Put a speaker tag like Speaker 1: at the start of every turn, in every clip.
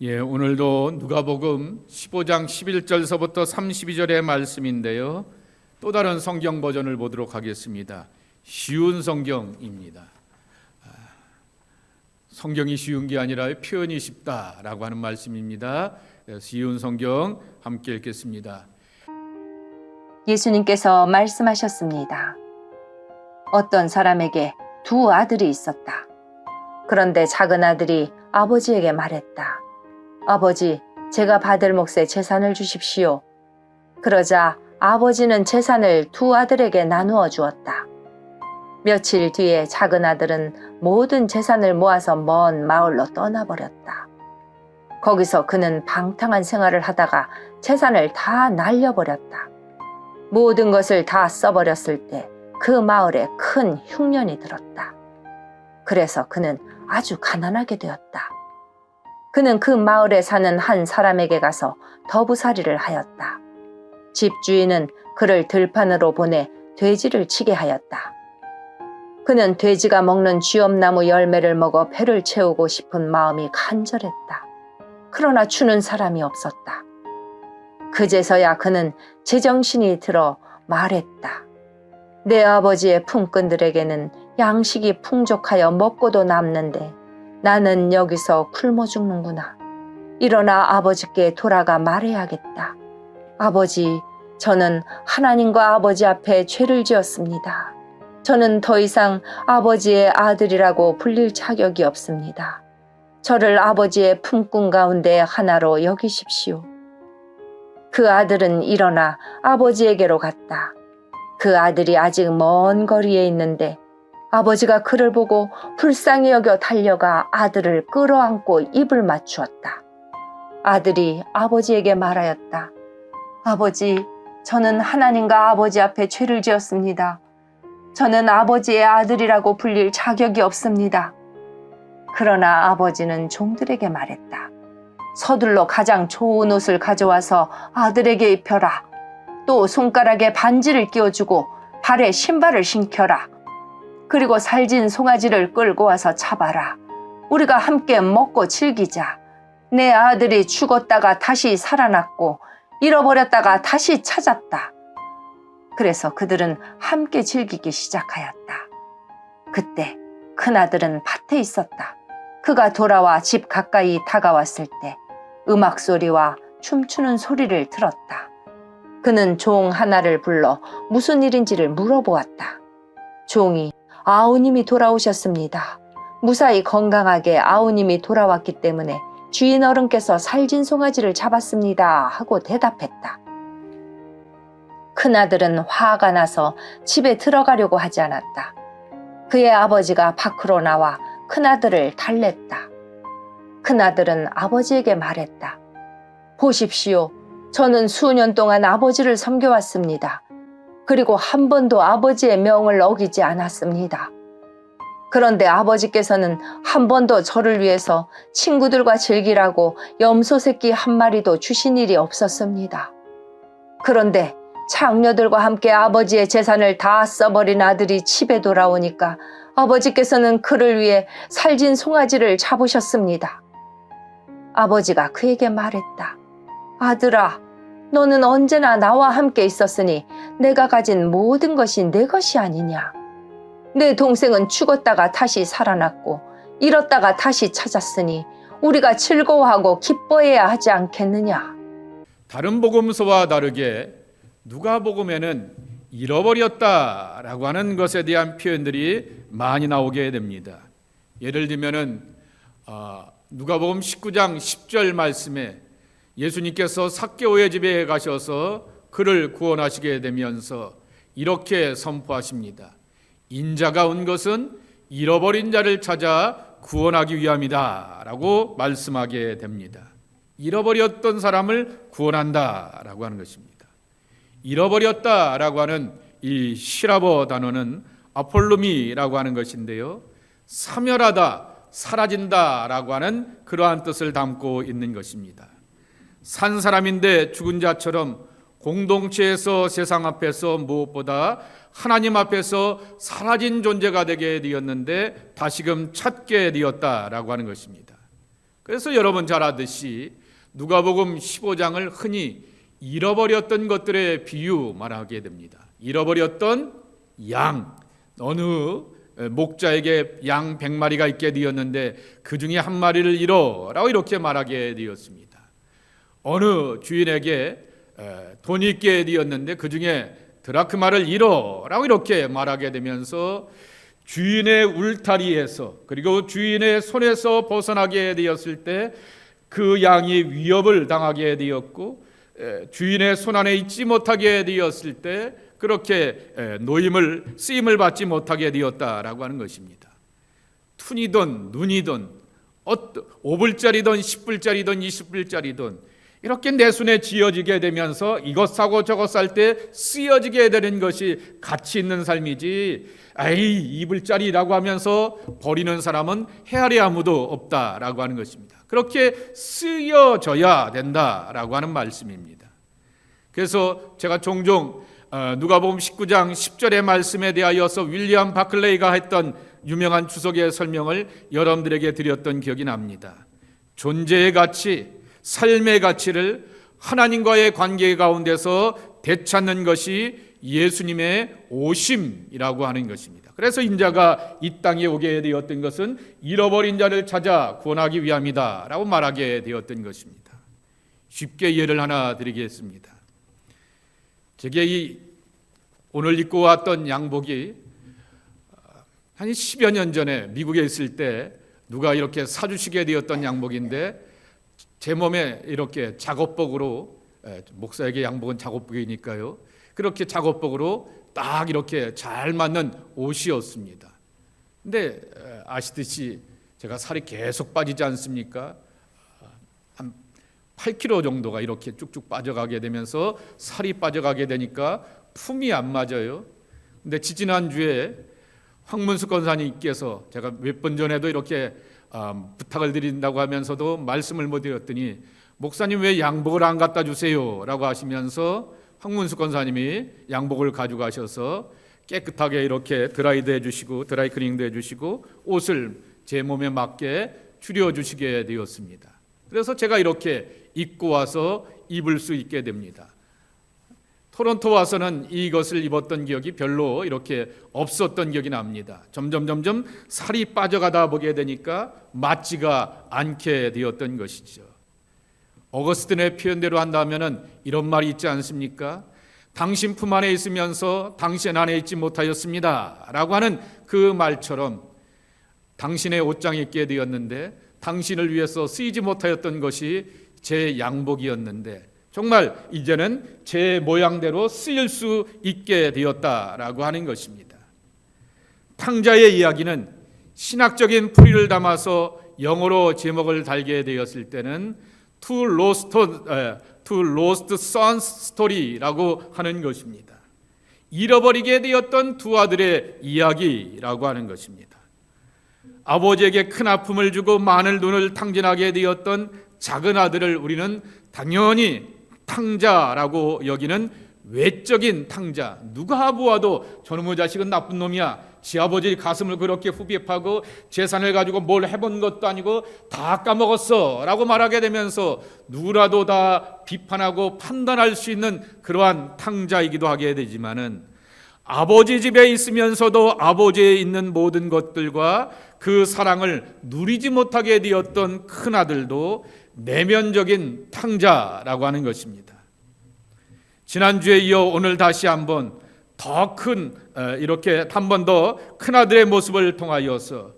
Speaker 1: 오늘도 누가복음 15장 11절서부터 32절의 말씀인데요. 또 다른 성경 버전을 보도록 하겠습니다. 쉬운 성경입니다. 성경이 쉬운 게 아니라 표현이 쉽다라고 하는 말씀입니다. 쉬운 성경 함께 읽겠습니다.
Speaker 2: 예수님께서 말씀하셨습니다. 어떤 사람에게 두 아들이 있었다. 그런데 작은 아들이 아버지에게 말했다. 아버지, 제가 받을 몫의 재산을 주십시오. 그러자 아버지는 재산을 두 아들에게 나누어 주었다. 며칠 뒤에 작은 아들은 모든 재산을 모아서 먼 마을로 떠나버렸다. 거기서 그는 방탕한 생활을 하다가 재산을 다 날려버렸다. 모든 것을 다 써버렸을 때 그 마을에 큰 흉년이 들었다. 그래서 그는 아주 가난하게 되었다. 그는 그 마을에 사는 한 사람에게 가서 더부살이를 하였다. 집주인은 그를 들판으로 보내 돼지를 치게 하였다. 그는 돼지가 먹는 쥐엄나무 열매를 먹어 배를 채우고 싶은 마음이 간절했다. 그러나 주는 사람이 없었다. 그제서야 그는 제정신이 들어 말했다. 내 아버지의 품꾼들에게는 양식이 풍족하여 먹고도 남는데 나는 여기서 굶어 죽는구나. 일어나 아버지께 돌아가 말해야겠다. 아버지, 저는 하나님과 아버지 앞에 죄를 지었습니다. 저는 더 이상 아버지의 아들이라고 불릴 자격이 없습니다. 저를 아버지의 품꾼 가운데 하나로 여기십시오. 그 아들은 일어나 아버지에게로 갔다. 그 아들이 아직 먼 거리에 있는데 아버지가 그를 보고 불쌍히 여겨 달려가 아들을 끌어안고 입을 맞추었다. 아들이 아버지에게 말하였다. 아버지, 저는 하나님과 아버지 앞에 죄를 지었습니다. 저는 아버지의 아들이라고 불릴 자격이 없습니다. 그러나 아버지는 종들에게 말했다. 서둘러 가장 좋은 옷을 가져와서 아들에게 입혀라. 또 손가락에 반지를 끼워주고 발에 신발을 신겨라. 그리고 살진 송아지를 끌고 와서 잡아라. 우리가 함께 먹고 즐기자. 내 아들이 죽었다가 다시 살아났고 잃어버렸다가 다시 찾았다. 그래서 그들은 함께 즐기기 시작하였다. 그때 큰아들은 밭에 있었다. 그가 돌아와 집 가까이 다가왔을 때 음악 소리와 춤추는 소리를 들었다. 그는 종 하나를 불러 무슨 일인지를 물어보았다. 종이 아우님이 돌아오셨습니다. 무사히 건강하게 아우님이 돌아왔기 때문에 주인 어른께서 살진 송아지를 잡았습니다 하고 대답했다. 큰아들은 화가 나서 집에 들어가려고 하지 않았다. 그의 아버지가 밖으로 나와 큰아들을 달랬다. 큰아들은 아버지에게 말했다. 보십시오. 저는 수년 동안 아버지를 섬겨왔습니다. 그리고 한 번도 아버지의 명을 어기지 않았습니다. 그런데 아버지께서는 한 번도 저를 위해서 친구들과 즐기라고 염소 새끼 한 마리도 주신 일이 없었습니다. 그런데 장녀들과 함께 아버지의 재산을 다 써버린 아들이 집에 돌아오니까 아버지께서는 그를 위해 살진 송아지를 잡으셨습니다. 아버지가 그에게 말했다. 아들아, 너는 언제나 나와 함께 있었으니 내가 가진 모든 것이 내 것이 아니냐. 내 동생은 죽었다가 다시 살아났고 잃었다가 다시 찾았으니 우리가 즐거워하고 기뻐해야 하지 않겠느냐.
Speaker 1: 다른 복음서와 다르게 누가복음에는 잃어버렸다라고 하는 것에 대한 표현들이 많이 나오게 됩니다. 예를 들면은 누가복음 19장 10절 말씀에 예수님께서 삭개오의 집에 가셔서 그를 구원하시게 되면서 이렇게 선포하십니다. 인자가 온 것은 잃어버린 자를 찾아 구원하기 위함이다 라고 말씀하게 됩니다. 잃어버렸던 사람을 구원한다 라고 하는 것입니다. 잃어버렸다라고 하는 이 시라버 단어는 아폴루미라고 하는 것인데요. 사멸하다, 사라진다라고 하는 그러한 뜻을 담고 있는 것입니다. 산 사람인데 죽은 자처럼 공동체에서 세상 앞에서 무엇보다 하나님 앞에서 사라진 존재가 되게 되었는데 다시금 찾게 되었다라고 하는 것입니다. 그래서 여러분 잘 아듯이 누가복음 15장을 흔히 잃어버렸던 것들의 비유 말하게 됩니다. 잃어버렸던 양, 어느 목자에게 양 100마리가 있게 되었는데 그 중에 한 마리를 잃어라고 이렇게 말하게 되었습니다. 어느 주인에게 돈이 있게 되었는데 그 중에 드라크마를 잃어라고 이렇게 말하게 되면서 주인의 울타리에서 그리고 주인의 손에서 벗어나게 되었을 때 그 양이 위협을 당하게 되었고 주인의 손 안에 있지 못하게 되었을 때 그렇게 노임을 쓰임을 받지 못하게 되었다라고 하는 것입니다. 툰이든 눈이든 5불짜리든 10불짜리든 20불짜리든 이렇게 내 손에 쥐어지게 되면서 이것 사고 저것 살 때 쓰여지게 되는 것이 가치 있는 삶이지, 아이 2불짜리라고 하면서 버리는 사람은 헤아리 아무도 없다라고 하는 것입니다. 그렇게 쓰여져야 된다라고 하는 말씀입니다. 그래서 제가 종종 누가복음 19장 10절의 말씀에 대하여서 윌리엄 바클레이가 했던 유명한 주석의 설명을 여러분들에게 드렸던 기억이 납니다. 존재의 가치, 삶의 가치를 하나님과의 관계 가운데서 되찾는 것이 예수님의 오심이라고 하는 것입니다. 그래서 인자가 이 땅에 오게 되었던 것은 잃어버린 자를 찾아 구원하기 위함이다 라고 말하게 되었던 것입니다. 쉽게 예를 하나 드리겠습니다. 제게 오늘 입고 왔던 양복이 한 10여 년 전에 미국에 있을 때 누가 이렇게 사주시게 되었던 양복인데 제 몸에 이렇게 작업복으로, 목사에게 양복은 작업복이니까요, 그렇게 작업복으로 딱 이렇게 잘 맞는 옷이었습니다. 근데 아시듯이 제가 살이 계속 빠지지 않습니까? 한 8kg 정도가 이렇게 쭉쭉 빠져가게 되면서 살이 빠져가게 되니까 품이 안 맞아요. 근데 지지난주에 황문수 권사님께서 제가 몇 번 전에도 이렇게 부탁을 드린다고 하면서도 말씀을 못 드렸더니 목사님 왜 양복을 안 갖다 주세요? 라고 하시면서 황문수 권사님이 양복을 가져가셔서 깨끗하게 이렇게 드라이도 해주시고 드라이클닝도 해주시고 옷을 제 몸에 맞게 줄여주시게 되었습니다. 그래서 제가 이렇게 입고 와서 입을 수 있게 됩니다. 토론토 와서는 이것을 입었던 기억이 별로 이렇게 없었던 기억이 납니다. 점점 살이 빠져가다 보게 되니까 맞지가 않게 되었던 것이죠. 어거스틴의 표현대로 한다면 이런 말이 있지 않습니까? 당신 품 안에 있으면서 당신 안에 있지 못하였습니다 라고 하는 그 말처럼 당신의 옷장에 있게 되었는데 당신을 위해서 쓰이지 못하였던 것이 제 양복이었는데 정말 이제는 제 모양대로 쓰일 수 있게 되었다라고 하는 것입니다. 탕자의 이야기는 신학적인 풀이를 담아서 영어로 제목을 달게 되었을 때는 Two Lost Sons Story라고 하는 것입니다. 잃어버리게 되었던 두 아들의 이야기라고 하는 것입니다. 아버지에게 큰 아픔을 주고 많은 돈을 탕진하게 되었던 작은 아들을 우리는 당연히 탕자라고 여기는 외적인 탕자. 누가 보아도 저놈의 자식은 나쁜 놈이야, 지 아버지 가슴을 그렇게 후벼파고 재산을 가지고 뭘 해본 것도 아니고 다 까먹었어 라고 말하게 되면서 누구라도 다 비판하고 판단할 수 있는 그러한 탕자이기도 하게 되지만은, 아버지 집에 있으면서도 아버지에 있는 모든 것들과 그 사랑을 누리지 못하게 되었던 큰아들도 내면적인 탕자라고 하는 것입니다. 지난주에 이어 오늘 다시 한번 더 큰, 이렇게 한 번 더 큰아들의 모습을 통하여서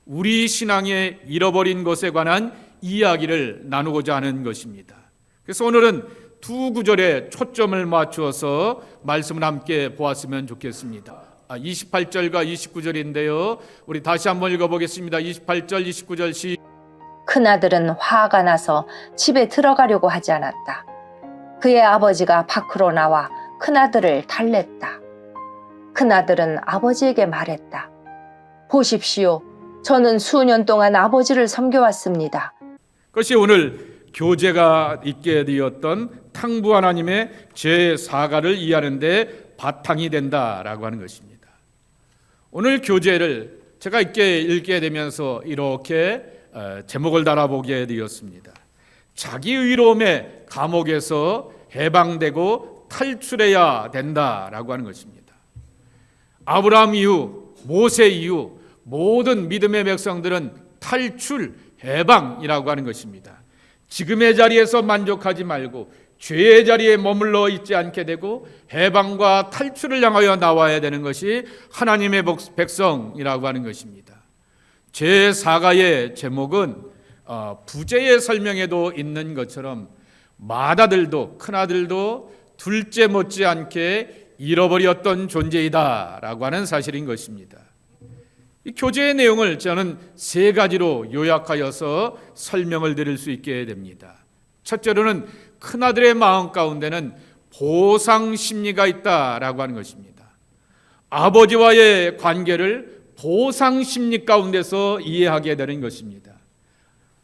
Speaker 1: 우리 신앙의 잃어버린 것에 관한 이야기를 나누고자 하는 것입니다. 그래서 오늘은 두 구절에 초점을 맞추어서 말씀을 함께 보았으면 좋겠습니다. 28절과 29절인데요. 우리 다시 한번 읽어보겠습니다. 28절, 29절 시.
Speaker 2: 큰아들은 화가 나서 집에 들어가려고 하지 않았다. 그의 아버지가 밖으로 나와 큰아들을 달랬다. 큰아들은 아버지에게 말했다. 보십시오. 저는 수년 동안 아버지를 섬겨왔습니다.
Speaker 1: 그것이 오늘 교제가 있게 되었던 탕부 하나님의 죄 사과를 이해하는 데 바탕이 된다라고 하는 것입니다. 오늘 교제를 제가 읽게 되면서 이렇게 제목을 달아보게 되었습니다. 자기 의로움에 감옥에서 해방되고 탈출해야 된다라고 하는 것입니다. 아브라함 이후 모세 이후 모든 믿음의 백성들은 탈출, 해방이라고 하는 것입니다. 지금의 자리에서 만족하지 말고 죄의 자리에 머물러 있지 않게 되고 해방과 탈출을 향하여 나와야 되는 것이 하나님의 백성이라고 하는 것입니다. 제4가의 제목은 부제의 설명에도 있는 것처럼 맏아들도 큰아들도 둘째 못지않게 잃어버렸던 존재이다라고 하는 사실인 것입니다. 이 교제의 내용을 저는 3가지로 요약하여서 설명을 드릴 수 있게 됩니다. 첫째로는 큰아들의 마음 가운데는 보상 심리가 있다라고 하는 것입니다. 아버지와의 관계를 보상 심리 가운데서 이해하게 되는 것입니다.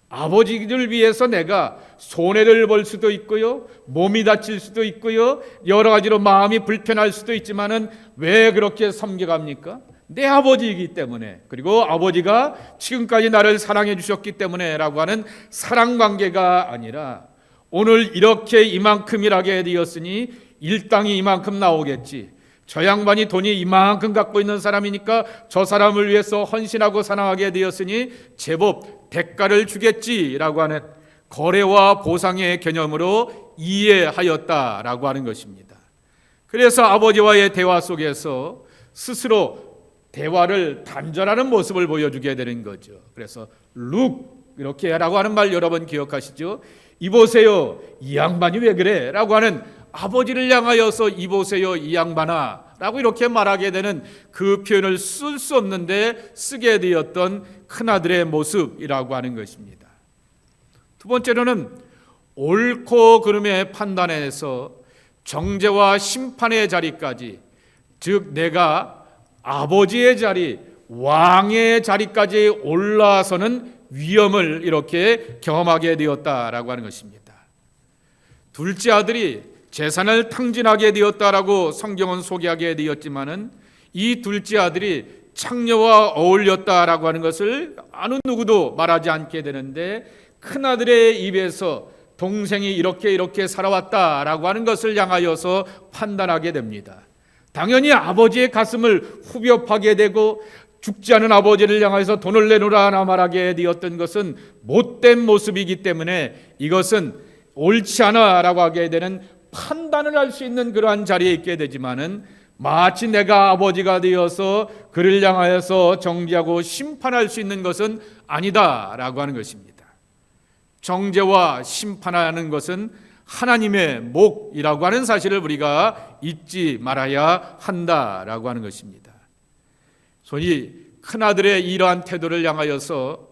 Speaker 1: 아버지를 위해서 내가 손해를 볼 수도 있고요, 몸이 다칠 수도 있고요, 여러 가지로 마음이 불편할 수도 있지만은 왜 그렇게 섬겨갑니까? 내 아버지이기 때문에, 그리고 아버지가 지금까지 나를 사랑해 주셨기 때문에라고 하는 사랑 관계가 아니라 오늘 이렇게 이만큼 일하게 되었으니 일당이 이만큼 나오겠지, 저 양반이 돈이 이만큼 갖고 있는 사람이니까 저 사람을 위해서 헌신하고 사랑하게 되었으니 제법 대가를 주겠지라고 하는 거래와 보상의 개념으로 이해하였다라고 하는 것입니다. 그래서 아버지와의 대화 속에서 스스로 대화를 단절하는 모습을 보여주게 되는 거죠. 그래서 look 이렇게 라고 하는 말 여러 번 기억하시죠? 이보세요, 이 양반이 왜 그래? 라고 하는 아버지를 향하여서 이보세요, 이 양반아 라고 이렇게 말하게 되는 그 표현을 쓸 수 없는데 쓰게 되었던 큰아들의 모습이라고 하는 것입니다. 두 번째로는 옳고 그름의 판단에서 정죄와 심판의 자리까지, 즉 내가 아버지의 자리, 왕의 자리까지 올라서는 위험을 이렇게 경험하게 되었다라고 하는 것입니다. 둘째 아들이 재산을 탕진하게 되었다라고 성경은 소개하게 되었지만은 이 둘째 아들이 창녀와 어울렸다라고 하는 것을 아는 누구도 말하지 않게 되는데, 큰 아들의 입에서 동생이 이렇게 살아왔다라고 하는 것을 향하여서 판단하게 됩니다. 당연히 아버지의 가슴을 후벼 파게 되고 죽지 않은 아버지를 향해서 돈을 내놓으라 말하게 되었던 것은 못된 모습이기 때문에 이것은 옳지 않아라고 하게 되는 판단을 할 수 있는 그러한 자리에 있게 되지만은, 마치 내가 아버지가 되어서 그를 향하여서 정죄하고 심판할 수 있는 것은 아니다라고 하는 것입니다. 정죄와 심판하는 것은 하나님의 목이라고 하는 사실을 우리가 잊지 말아야 한다라고 하는 것입니다. 소위 큰아들의 이러한 태도를 향하여서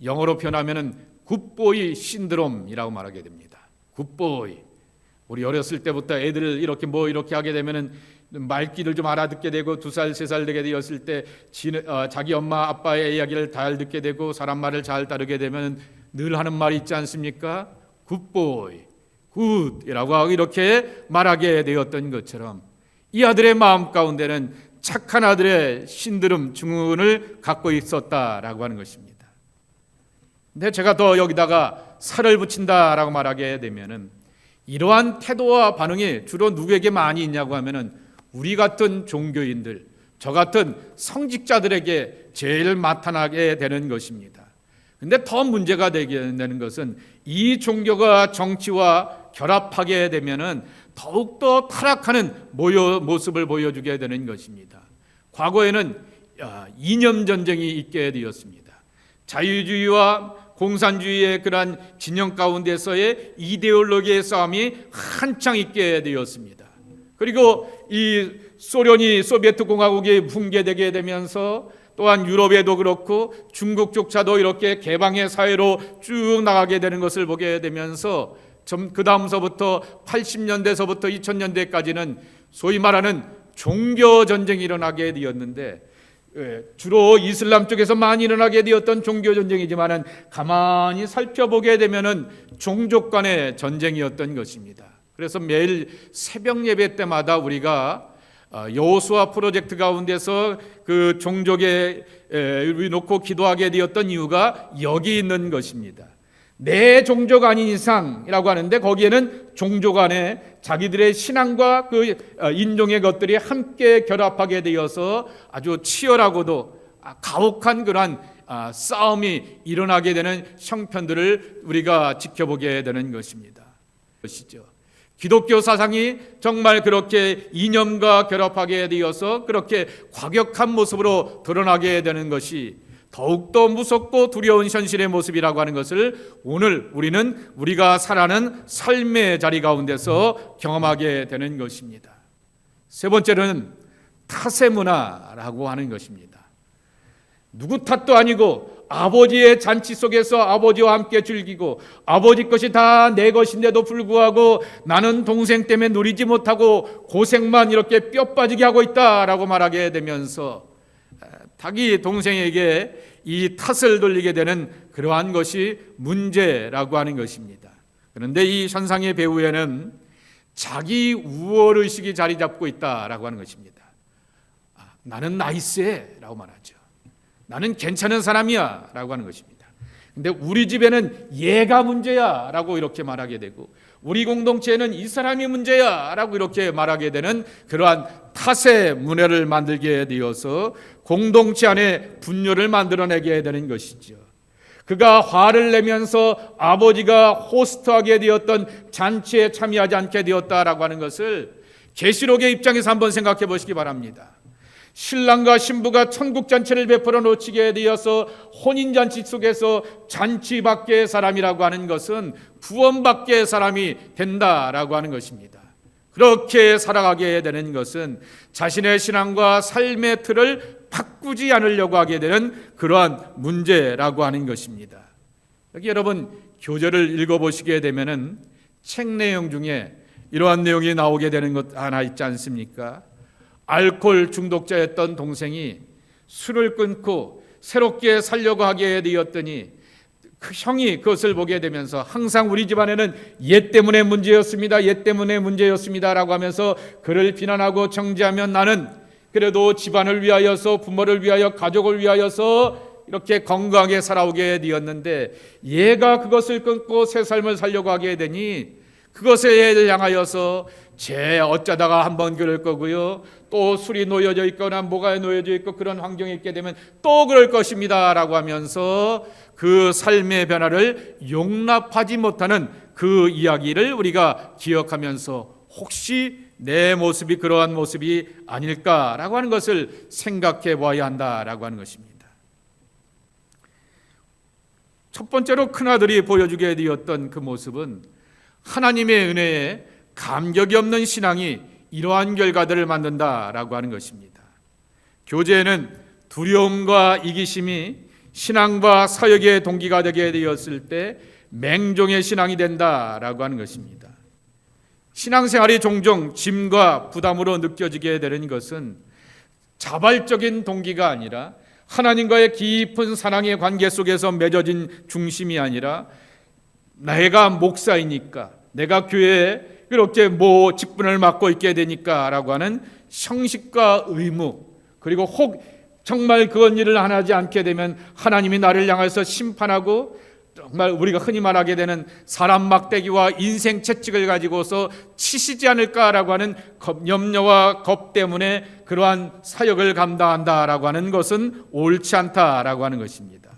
Speaker 1: 영어로 표현하면 굿보이 신드롬이라고 말하게 됩니다. 굿보이. 우리 어렸을 때부터 애들을 이렇게 하게 되면은 말귀를 좀 알아듣게 되고 2살, 3살 되게 되었을 때 자기 엄마 아빠의 이야기를 잘 듣게 되고 사람 말을 잘 따르게 되면 늘 하는 말이 있지 않습니까? 굿보이, 굿이라고 하고 이렇게 말하게 되었던 것처럼 이 아들의 마음 가운데는 착한 아들의 신드롬 증후군을 갖고 있었다라고 하는 것입니다. 근데 제가 더 여기다가 살을 붙인다라고 말하게 되면은 이러한 태도와 반응이 주로 누구에게 많이 있냐고 하면은 우리 같은 종교인들, 저 같은 성직자들에게 제일 나타나게 되는 것입니다. 근데 더 문제가 되게 되는 것은 이 종교가 정치와 결합하게 되면은 더욱더 타락하는 모습을 보여주게 되는 것입니다. 과거에는 이념 전쟁이 있게 되었습니다. 자유주의와 공산주의의 그러한 진영 가운데서의 이데올로기의 싸움이 한창 있게 되었습니다. 그리고 이 소비에트 공화국이 붕괴되게 되면서 또한 유럽에도 그렇고 중국조차도 이렇게 개방의 사회로 쭉 나가게 되는 것을 보게 되면서 그 다음서부터 80년대서부터 2000년대까지는 소위 말하는 종교 전쟁이 일어나게 되었는데, 주로 이슬람 쪽에서 많이 일어나게 되었던 종교 전쟁이지만은 가만히 살펴보게 되면은 종족 간의 전쟁이었던 것입니다. 그래서 매일 새벽 예배 때마다 우리가 여호수아 프로젝트 가운데서 그 종족에 놓고 기도하게 되었던 이유가 여기 있는 것입니다. 내 종족 아닌 이상이라고 하는데 거기에는 종족 안에 자기들의 신앙과 그 인종의 것들이 함께 결합하게 되어서 아주 치열하고도 가혹한 그러한 싸움이 일어나게 되는 형편들을 우리가 지켜보게 되는 것입니다. 기독교 사상이 정말 그렇게 이념과 결합하게 되어서 그렇게 과격한 모습으로 드러나게 되는 것이 더욱더 무섭고 두려운 현실의 모습이라고 하는 것을 오늘 우리가 살아가는 삶의 자리 가운데서 경험하게 되는 것입니다. 세 번째는 탓의 문화라고 하는 것입니다. 누구 탓도 아니고 아버지의 잔치 속에서 아버지와 함께 즐기고 아버지 것이 다 내 것인데도 불구하고 나는 동생 때문에 누리지 못하고 고생만 이렇게 뼈 빠지게 하고 있다라고 말하게 되면서 자기 동생에게 이 탓을 돌리게 되는 그러한 것이 문제라고 하는 것입니다. 그런데 이 현상의 배후에는 자기 우월의식이 자리 잡고 있다라고 하는 것입니다. 나는 나이스해라고 말하죠. 나는 괜찮은 사람이야 라고 하는 것입니다. 근데 우리 집에는 얘가 문제야 라고 이렇게 말하게 되고 우리 공동체에는 이 사람이 문제야 라고 이렇게 말하게 되는 그러한 탓의 문화를 만들게 되어서 공동체 안에 분열을 만들어내게 되는 것이죠. 그가 화를 내면서 아버지가 호스트하게 되었던 잔치에 참여하지 않게 되었다라고 하는 것을 계시록의 입장에서 한번 생각해 보시기 바랍니다. 신랑과 신부가 천국잔치를 베풀어 놓치게 되어서 혼인잔치 속에서 잔치 밖의 사람이라고 하는 것은 구원 밖의 사람이 된다라고 하는 것입니다. 그렇게 살아가게 되는 것은 자신의 신앙과 삶의 틀을 바꾸지 않으려고 하게 되는 그러한 문제라고 하는 것입니다. 여기 여러분 교절을 읽어보시게 되면은 책 내용 중에 이러한 내용이 나오게 되는 것 하나 있지 않습니까? 알코올 중독자였던 동생이 술을 끊고 새롭게 살려고 하게 되었더니 그 형이 그것을 보게 되면서 항상 우리 집안에는 얘 때문에 문제였습니다. 얘 때문에 문제였습니다 라고 하면서 그를 비난하고 정죄하면 나는 그래도 집안을 위하여서 부모를 위하여 가족을 위하여서 이렇게 건강하게 살아오게 되었는데 얘가 그것을 끊고 새 삶을 살려고 하게 되니 그것에 향하여서 쟤 어쩌다가 한번 그럴 거고요. 또 술이 놓여져 있거나 뭐가 놓여져 있고 그런 환경에 있게 되면 또 그럴 것입니다 라고 하면서 그 삶의 변화를 용납하지 못하는 그 이야기를 우리가 기억하면서 혹시 내 모습이 그러한 모습이 아닐까라고 하는 것을 생각해 봐야 한다라고 하는 것입니다. 첫 번째로 큰아들이 보여주게 되었던 그 모습은 하나님의 은혜에 감격이 없는 신앙이 이러한 결과들을 만든다라고 하는 것입니다. 교제에는 두려움과 이기심이 신앙과 사역의 동기가 되게 되었을 때 맹종의 신앙이 된다라고 하는 것입니다. 신앙생활이 종종 짐과 부담으로 느껴지게 되는 것은 자발적인 동기가 아니라 하나님과의 깊은 사랑의 관계 속에서 맺어진 중심이 아니라 내가 목사이니까 내가 교회에 그렇게 직분을 맡고 있게 되니까 라고 하는 형식과 의무, 그리고 혹 정말 그런 일을 안 하지 않게 되면 하나님이 나를 향해서 심판하고 정말 우리가 흔히 말하게 되는 사람 막대기와 인생 채찍을 가지고서 치시지 않을까라고 하는 염려와 겁 때문에 그러한 사역을 감당한다라고 하는 것은 옳지 않다라고 하는 것입니다.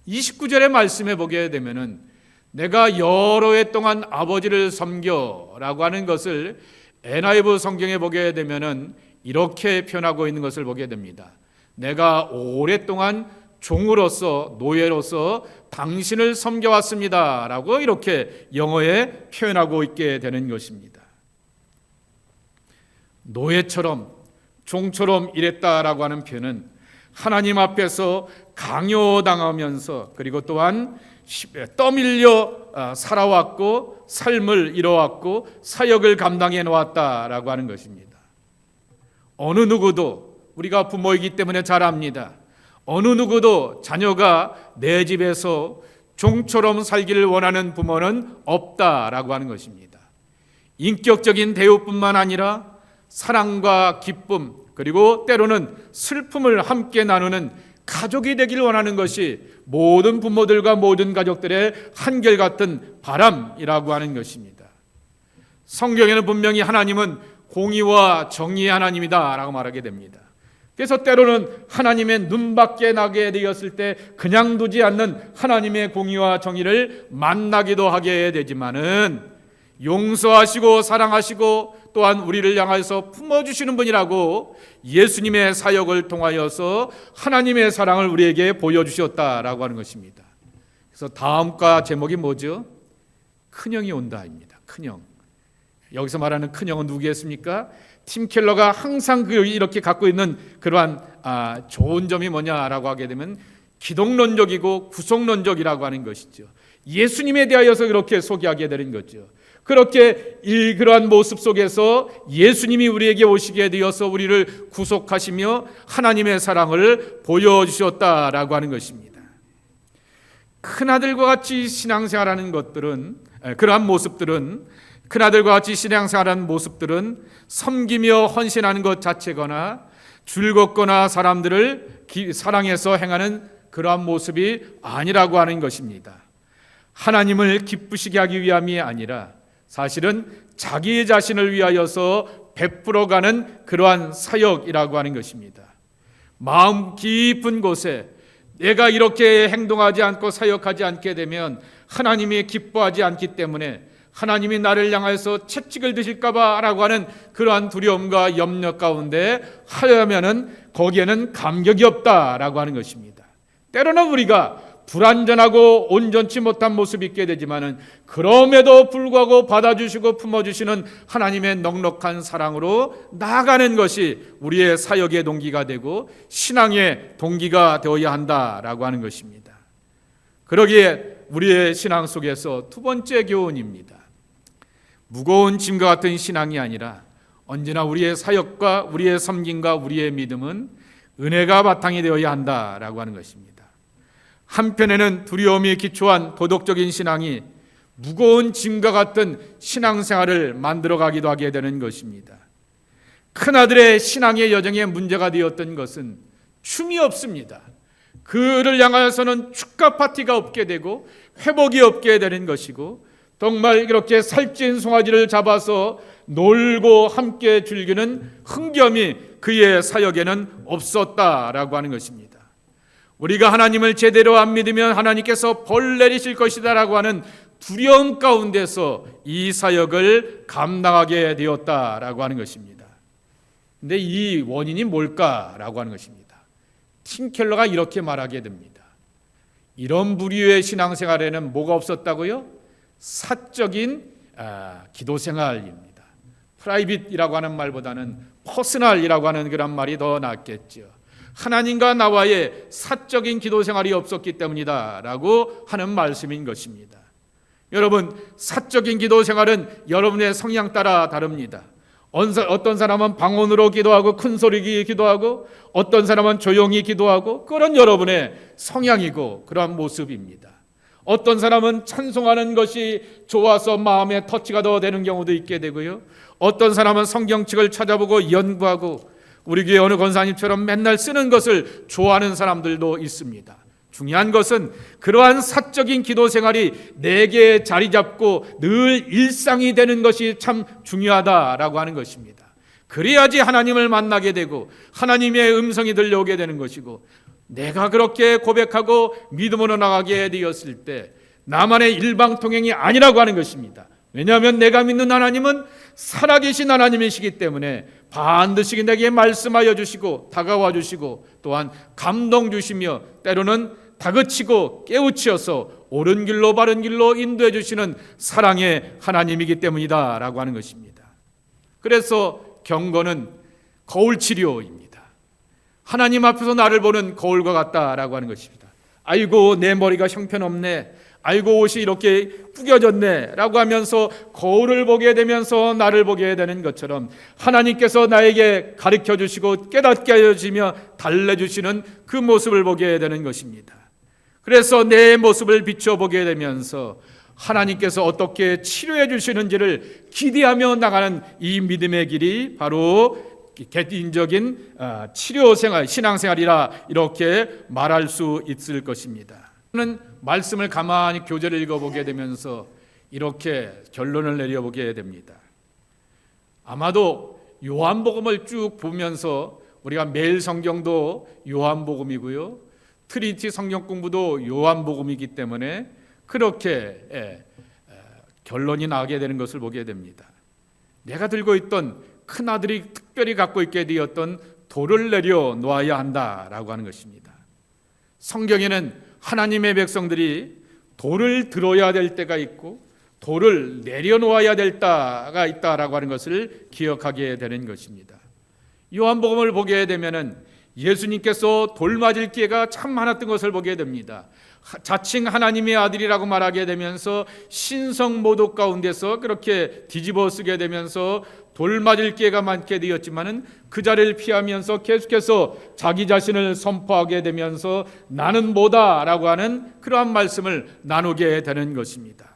Speaker 1: 29절의 말씀에 보게 되면은 내가 여러 해 동안 아버지를 섬겨라고 하는 것을 NIV 성경에 보게 되면은 이렇게 표현하고 있는 것을 보게 됩니다. 내가 오랫동안 종으로서 노예로서 당신을 섬겨왔습니다 라고 이렇게 영어에 표현하고 있게 되는 것입니다. 노예처럼 종처럼 일했다라고 하는 표현은 하나님 앞에서 강요당하면서 그리고 또한 떠밀려 살아왔고 삶을 이뤄왔고 사역을 감당해 놓았다라고 하는 것입니다. 어느 누구도 우리가 부모이기 때문에 잘 압니다. 어느 누구도 자녀가 내 집에서 종처럼 살기를 원하는 부모는 없다라고 하는 것입니다. 인격적인 대우뿐만 아니라 사랑과 기쁨, 그리고 때로는 슬픔을 함께 나누는 가족이 되길 원하는 것이 모든 부모들과 모든 가족들의 한결같은 바람이라고 하는 것입니다. 성경에는 분명히 하나님은 공의와 정의의 하나님이다 라고 말하게 됩니다. 그래서 때로는 하나님의 눈밖에 나게 되었을 때 그냥 두지 않는 하나님의 공의와 정의를 만나기도 하게 되지만은 용서하시고 사랑하시고 또한 우리를 향해서 품어주시는 분이라고 예수님의 사역을 통하여서 하나님의 사랑을 우리에게 보여주셨다라고 하는 것입니다. 그래서 다음과 제목이 뭐죠? 큰형이 온다입니다. 큰형. 여기서 말하는 큰형은 누구겠습니까? 팀 켈러가 항상 이렇게 갖고 있는 그러한 좋은 점이 뭐냐라고 하게 되면 기독론적이고 구속론적이라고 하는 것이죠. 예수님에 대하여서 그렇게 소개하게 되는 거죠. 그렇게 그러한 모습 속에서 예수님이 우리에게 오시게 되어서 우리를 구속하시며 하나님의 사랑을 보여주셨다라고 하는 것입니다. 큰아들과 같이 신앙생활하는 것들은 그러한 모습들은 큰아들과 같이 신앙생활하는 모습들은 섬기며 헌신하는 것 자체거나 즐겁거나 사람들을 사랑해서 행하는 그러한 모습이 아니라고 하는 것입니다. 하나님을 기쁘시게 하기 위함이 아니라 사실은 자기 자신을 위하여서 베풀어가는 그러한 사역이라고 하는 것입니다. 마음 깊은 곳에 내가 이렇게 행동하지 않고 사역하지 않게 되면 하나님이 기뻐하지 않기 때문에 하나님이 나를 향해서 채찍을 드실까 봐라고 하는 그러한 두려움과 염려 가운데 하려면은 거기에는 감격이 없다라고 하는 것입니다. 때로는 우리가 불완전하고 온전치 못한 모습이 있게 되지만은 그럼에도 불구하고 받아주시고 품어주시는 하나님의 넉넉한 사랑으로 나아가는 것이 우리의 사역의 동기가 되고 신앙의 동기가 되어야 한다라고 하는 것입니다. 그러기에 우리의 신앙 속에서 두 번째 교훈입니다. 무거운 짐과 같은 신앙이 아니라 언제나 우리의 사역과 우리의 섬김과 우리의 믿음은 은혜가 바탕이 되어야 한다라고 하는 것입니다. 한편에는 두려움이 기초한 도덕적인 신앙이 무거운 짐과 같은 신앙생활을 만들어가기도 하게 되는 것입니다. 큰아들의 신앙의 여정에 문제가 되었던 것은 춤이 없습니다. 그를 향하여서는 축가 파티가 없게 되고 회복이 없게 되는 것이고 정말 이렇게 살찐 송아지를 잡아서 놀고 함께 즐기는 흥겸이 그의 사역에는 없었다라고 하는 것입니다. 우리가 하나님을 제대로 안 믿으면 하나님께서 벌 내리실 것이다라고 하는 두려움 가운데서 이 사역을 감당하게 되었다라고 하는 것입니다. 근데 이 원인이 뭘까라고 하는 것입니다. 팀 켈러가 이렇게 말하게 됩니다. 이런 부류의 신앙생활에는 뭐가 없었다고요? 사적인 기도 생활입니다. 프라이빗이라고 하는 말보다는 퍼스널이라고 하는 그런 말이 더 낫겠죠. 하나님과 나와의 사적인 기도 생활이 없었기 때문이다 라고 하는 말씀인 것입니다. 여러분, 사적인 기도 생활은 여러분의 성향 따라 다릅니다. 어떤 사람은 방언으로 기도하고 큰 소리 기도하고 어떤 사람은 조용히 기도하고 그런 여러분의 성향이고 그러한 모습입니다. 어떤 사람은 찬송하는 것이 좋아서 마음에 터치가 더 되는 경우도 있게 되고요. 어떤 사람은 성경책을 찾아보고 연구하고 우리 교회 어느 권사님처럼 맨날 쓰는 것을 좋아하는 사람들도 있습니다. 중요한 것은 그러한 사적인 기도 생활이 내게 자리 잡고 늘 일상이 되는 것이 참 중요하다라고 하는 것입니다. 그래야지 하나님을 만나게 되고 하나님의 음성이 들려오게 되는 것이고 내가 그렇게 고백하고 믿음으로 나가게 되었을 때 나만의 일방통행이 아니라고 하는 것입니다. 왜냐하면 내가 믿는 하나님은 살아계신 하나님이시기 때문에 반드시 내게 말씀하여 주시고 다가와 주시고 또한 감동 주시며 때로는 다그치고 깨우치어서 옳은 길로 바른 길로 인도해 주시는 사랑의 하나님이기 때문이다 라고 하는 것입니다. 그래서 경건은 거울 치료입니다. 하나님 앞에서 나를 보는 거울과 같다라고 하는 것입니다. 아이고 내 머리가 형편없네, 아이고 옷이 이렇게 구겨졌네 라고 하면서 거울을 보게 되면서 나를 보게 되는 것처럼 하나님께서 나에게 가르쳐 주시고 깨닫게 하여 주시며 달래주시는 그 모습을 보게 되는 것입니다. 그래서 내 모습을 비춰보게 되면서 하나님께서 어떻게 치료해 주시는지를 기대하며 나가는 이 믿음의 길이 바로 개인적인 치료생활, 신앙생활이라 이렇게 말할 수 있을 것입니다. 저는 말씀을 가만히 교제를 읽어보게 되면서 이렇게 결론을 내려보게 됩니다. 아마도 요한복음을 쭉 보면서 우리가 매일 성경도 요한복음이고요, 트리니티 성경 공부도 요한복음이기 때문에 그렇게 결론이 나게 되는 것을 보게 됩니다. 내가 들고 있던 큰아들이 특별히 갖고 있게 되었던 돌을 내려놓아야 한다라고 하는 것입니다. 성경에는 하나님의 백성들이 돌을 들어야 될 때가 있고 돌을 내려놓아야 될 때가 있다라고 하는 것을 기억하게 되는 것입니다. 요한복음을 보게 되면은 예수님께서 돌 맞을 기회가 참 많았던 것을 보게 됩니다. 자칭 하나님의 아들이라고 말하게 되면서 신성 모독 가운데서 그렇게 뒤집어 쓰게 되면서 돌 맞을 기회가 많게 되었지만은 그 자리를 피하면서 계속해서 자기 자신을 선포하게 되면서 나는 뭐다라고 하는 그러한 말씀을 나누게 되는 것입니다.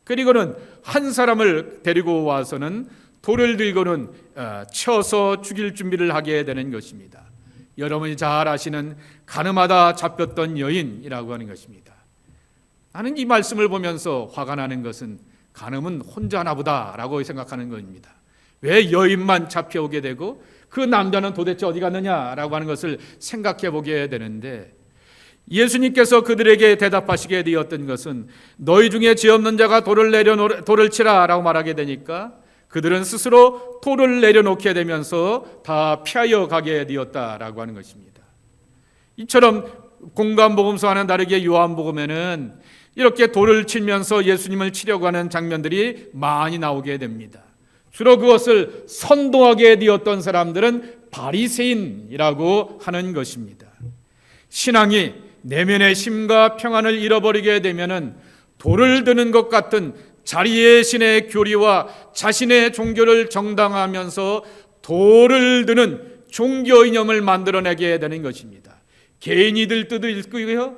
Speaker 1: 그리고는 한 사람을 데리고 와서는 돌을 들고는 쳐서 죽일 준비를 하게 되는 것입니다. 여러분이 잘 아시는 가늠하다 잡혔던 여인이라고 하는 것입니다. 나는 이 말씀을 보면서 화가 나는 것은 가늠은 혼자 하나보다라고 생각하는 것입니다. 왜 여인만 잡혀오게 되고 그 남자는 도대체 어디 갔느냐라고 하는 것을 생각해 보게 되는데, 예수님께서 그들에게 대답하시게 되었던 것은 너희 중에 죄 없는 자가 돌을 치라라고 말하게 되니까 그들은 스스로 돌을 내려놓게 되면서 다 피하여 가게 되었다라고 하는 것입니다. 이처럼 공관복음서와는 다르게 요한복음에는 이렇게 돌을 치면서 예수님을 치려고 하는 장면들이 많이 나오게 됩니다. 주로 그것을 선동하게 되었던 사람들은 바리새인이라고 하는 것입니다. 신앙이 내면의 힘과 평안을 잃어버리게 되면은 돌을 드는 것 같은 자리의 신의 교리와 자신의 종교를 정당화하면서 돌을 드는 종교 이념을 만들어내게 되는 것입니다. 개인이들 뜻도 있고요,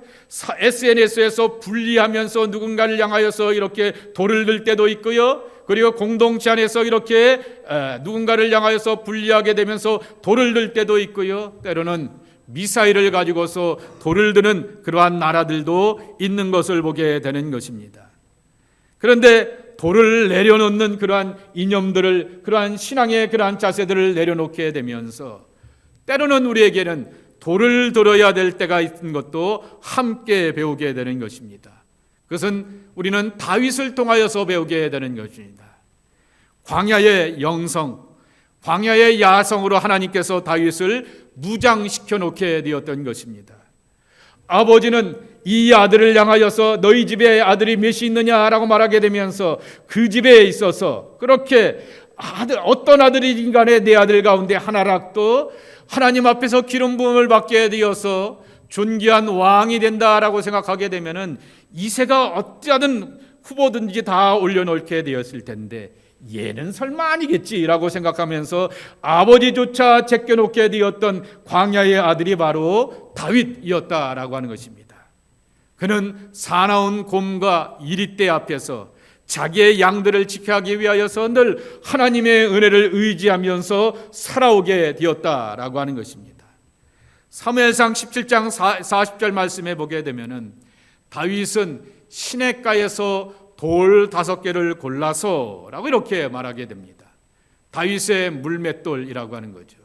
Speaker 1: SNS에서 분리하면서 누군가를 향하여서 이렇게 돌을 들 때도 있고요, 그리고 공동체 안에서 이렇게 누군가를 향하여서 분리하게 되면서 돌을 들 때도 있고요, 때로는 미사일을 가지고서 돌을 드는 그러한 나라들도 있는 것을 보게 되는 것입니다. 그런데 돌을 내려놓는 그러한 이념들을, 그러한 신앙의 그러한 자세들을 내려놓게 되면서 때로는 우리에게는 돌을 들어야 될 때가 있는 것도 함께 배우게 되는 것입니다. 그것은 우리는 다윗을 통하여서 배우게 되는 것입니다. 광야의 영성, 광야의 야성으로 하나님께서 다윗을 무장시켜 놓게 되었던 것입니다. 아버지는 이 아들을 향하여서 너희 집에 아들이 몇이 있느냐라고 말하게 되면서 그 집에 있어서 그렇게 어떤 아들이든 간에 내 아들 가운데 하나라도 하나님 앞에서 기름 부음을 받게 되어서 존귀한 왕이 된다라고 생각하게 되면은 이세가 어찌하든 후보든지 다 올려놓게 되었을 텐데 얘는 설마 아니겠지라고 생각하면서 아버지조차 제껴놓게 되었던 광야의 아들이 바로 다윗이었다라고 하는 것입니다. 그는 사나운 곰과 이리떼 앞에서 자기의 양들을 지켜하기 위하여서 늘 하나님의 은혜를 의지하면서 살아오게 되었다라고 하는 것입니다. 사무엘상 17장 40절 말씀에 보게 되면은 다윗은 시냇가에서 돌 5개를 골라서라고 이렇게 말하게 됩니다. 다윗의 물맷돌이라고 하는 거죠.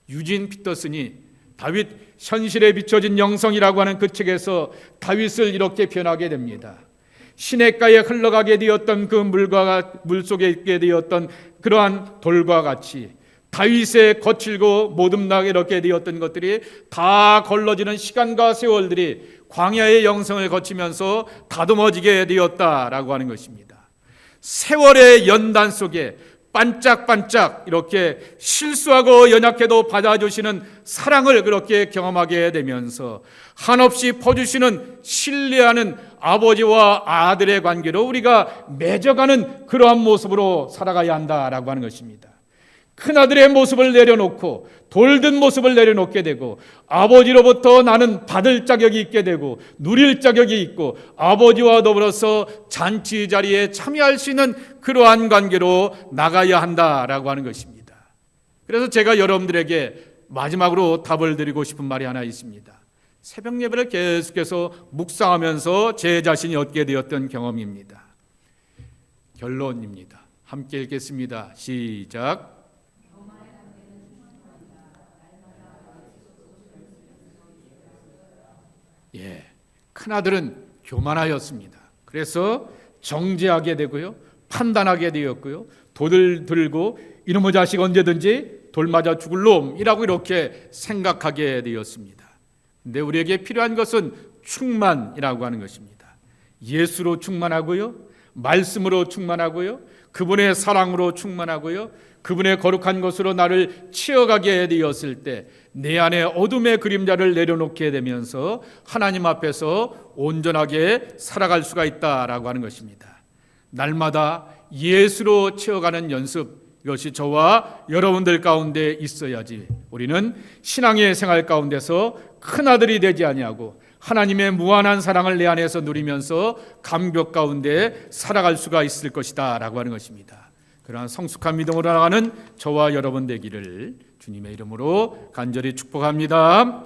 Speaker 1: 유진 피터슨이 다윗 현실에 비춰진 영성이라고 하는 그 책에서 다윗을 이렇게 표현하게 됩니다. 시냇가에 흘러가게 되었던 그 물 속에 있게 되었던 그러한 돌과 같이 다윗의 거칠고 모듬나게 이렇게 되었던 것들이 다 걸러지는 시간과 세월들이 광야의 영성을 거치면서 다듬어지게 되었다라고 하는 것입니다. 세월의 연단 속에 반짝반짝 이렇게 실수하고 연약해도 받아주시는 사랑을 그렇게 경험하게 되면서 한없이 퍼주시는 신뢰하는 아버지와 아들의 관계로 우리가 맺어가는 그러한 모습으로 살아가야 한다라고 하는 것입니다. 큰아들의 모습을 내려놓고 돌든 모습을 내려놓게 되고 아버지로부터 나는 받을 자격이 있게 되고 누릴 자격이 있고 아버지와 더불어서 잔치 자리에 참여할 수 있는 그러한 관계로 나가야 한다라고 하는 것입니다. 그래서 제가 여러분들에게 마지막으로 답을 드리고 싶은 말이 하나 있습니다. 새벽 예배를 계속해서 묵상하면서 제 자신이 얻게 되었던 경험입니다. 결론입니다. 함께 읽겠습니다. 시작. 큰아들은 교만하였습니다. 그래서 정죄하게 되고요, 판단하게 되었고요, 돌을 들고 이놈의 자식 언제든지 돌 맞아 죽을 놈이라고 이렇게 생각하게 되었습니다. 근데 우리에게 필요한 것은 충만이라고 하는 것입니다. 예수로 충만하고요, 말씀으로 충만하고요, 그분의 사랑으로 충만하고요, 그분의 거룩한 것으로 나를 치어가게 되었을 때 내 안에 어둠의 그림자를 내려놓게 되면서 하나님 앞에서 온전하게 살아갈 수가 있다라고 하는 것입니다. 날마다 예수로 치어가는 연습, 이것이 저와 여러분들 가운데 있어야지 우리는 신앙의 생활 가운데서 큰아들이 되지 아니하고 하나님의 무한한 사랑을 내 안에서 누리면서 감격 가운데 살아갈 수가 있을 것이다 라고 하는 것입니다. 그러한 성숙한 믿음으로 나가는 저와 여러분 되기를 주님의 이름으로 간절히 축복합니다.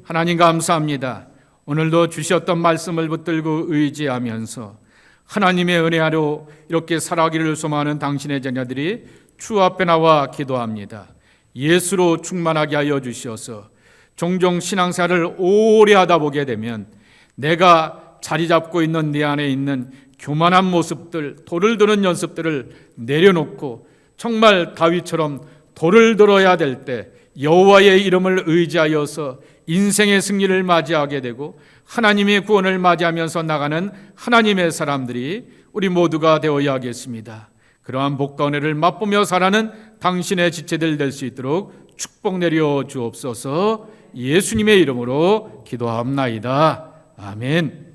Speaker 1: 하나님 감사합니다. 오늘도 주셨던 말씀을 붙들고 의지하면서 하나님의 은혜하로 이렇게 살아가기를 소망하는 당신의 자녀들이 주 앞에 나와 기도합니다. 예수로 충만하게 하여 주시어서 종종 신앙생활을 오래 하다 보게 되면 내가 자리 잡고 있는 내 안에 있는 교만한 모습들, 돌을 드는 연습들을 내려놓고 정말 다윗처럼 돌을 들어야 될 때 여호와의 이름을 의지하여서 인생의 승리를 맞이하게 되고 하나님의 구원을 맞이하면서 나가는 하나님의 사람들이 우리 모두가 되어야 하겠습니다. 그러한 복과 은혜를 맛보며 살아가는 당신의 지체들 될 수 있도록 축복 내려 주옵소서. 예수님의 이름으로 기도합나이다. 아멘.